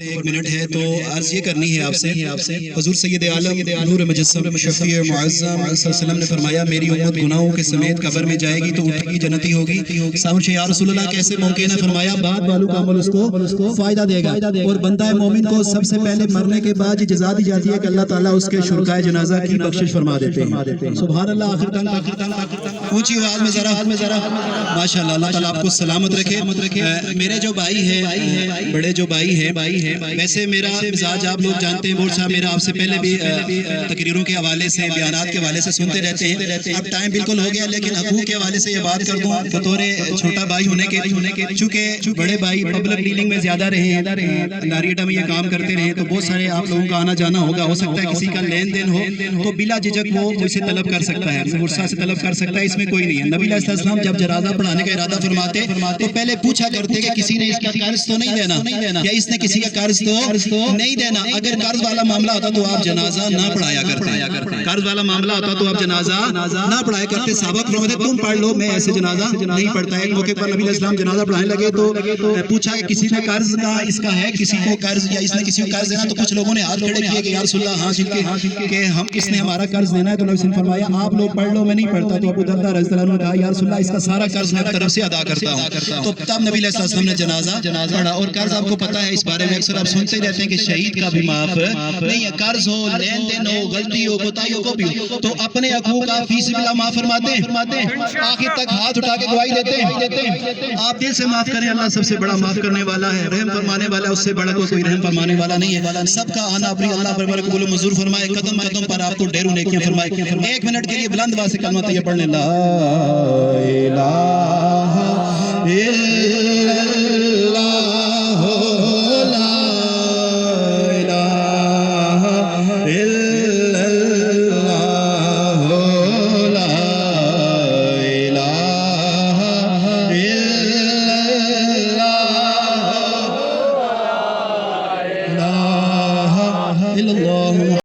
ایک منٹ ہے تو عرض یہ کرنی ہے آپ سے حضور سید عالم نور مجسم شفیع معظم صلی اللہ علیہ وسلم نے فرمایا میری امت گناہوں کے سمیت قبر میں جائے گی تو اٹھے گی جنتی ہوگی. صاحب یا رسول اللہ کیسے ممکن ہے؟ فرمایا بعد والوں کا عمل اس کو فائدہ دے گا اور بندہ مومن کو سب سے پہلے مرنے کے بعد یہ جزا دی جاتی ہے کہ اللہ تعالیٰ اس کے شرکائے جنازہ کی بخشش فرما دیتے ہیں. سبحان اللہ. آخر تک اونچی آواز میں ذرا ماشاءاللہ. اللہ تعالیٰ آپ کو سلامت رکھے. میرے جو بھائی ہیں بڑے جو بھائی ہیں ویسے میرا مزاج آپ لوگ جانتے ہیں. بہت صاحب میرا آپ سے پہلے بھی تقریروں کے حوالے سے بیانات کے حوالے سے سنتے رہتے ہیں. اب ٹائم بالکل ہو گیا لیکن حقوق کے حوالے سے یہ بات کر دوں بطور چھوٹا بھائی ہونے کے چونکہ بڑے بھائی پبلک ڈیلنگ میں زیادہ رہے ہیں ناریٹا میں یہ کام کرتے رہے تو بہت سارے آپ لوگوں کا آنا جانا ہوگا. ہو سکتا ہے کسی کا لین دین ہو تو بلا جھجک وہ مجھ سے طلب کر سکتا ہے غصہ سے طلب کر سکتا ہے. اس میں کوئی نہیں ہے. نبی علیہ السلام جب جنازہ پڑھانے کا ارادہ فرماتے تو پہلے پوچھا کرتے کہ کسی نے اس کا قرض تو نہیں دینا یا اس نے کسی کا قرض تو نہیں دینا. اگر قرض والا معاملہ ہوتا تو آپ جنازہ نہ پڑھایا کرتے. قرض والا معاملہ ہوتا تو آپ جنازہ نہ پڑھایا کرتے. صحابہ فرماتے تم پڑھ لو میں ایسے جنازہ نہیں پڑھتا. ایک موقع پر نبی علیہ السلام جنازہ پڑھانے لگے تو پوچھا کہ کسی نے قرض کا اس کا ہے کسی کو قرض یا اس نے کسی کو قرض دینا تو کچھ لوگوں نے ہاتھ کھڑے کیے کہ یا رسول اللہ ہاں کہ ہم اس نے ہمارا قرض دینا ہے. تو نبی صلی اللہ علیہ وسلم فرمایا آپ لوگ پڑھ لو میں نہیں پڑھتا. تو ابو درداء رضی اللہ عنہ نے کہا یا رسول اللہ اس کا سارا قرض میں طرف سے ادا کرتا ہوں. تو تب نبی علیہ السلام نے جنازہ پڑھا. اور قرض آپ کو پتہ ہے اس بارے میں اکثر آپ سنتے رہتے ہیں کہ شہید کا بھی معاف نہیں ہے. قرض ہو لین دین ہو غلطی ہو کوتاہیوں کو بھی ہو تو اپنے حقوق آپ فی سبیل اللہ معاف فرماتے ہیں. آخر تک ہاتھ اٹھا کے گواہی دیتے ہیں. آپ دل سے معاف کریں. اللہ سب سے بڑا معاف کرنے والا ہے رحم فرمانے والا ہے. اس سے بڑا کوئی رحم فرمانے والا نہیں ہے. سب کا آنا اپنی اللہ پر قبول و منظور فرمائے. قدم قدم پر آپ کو ڈھیروں نیکیاں فرمائے. ایک منٹ کے لیے بلند آواز سے کلمہ طیبہ پڑھنے لا الہ الا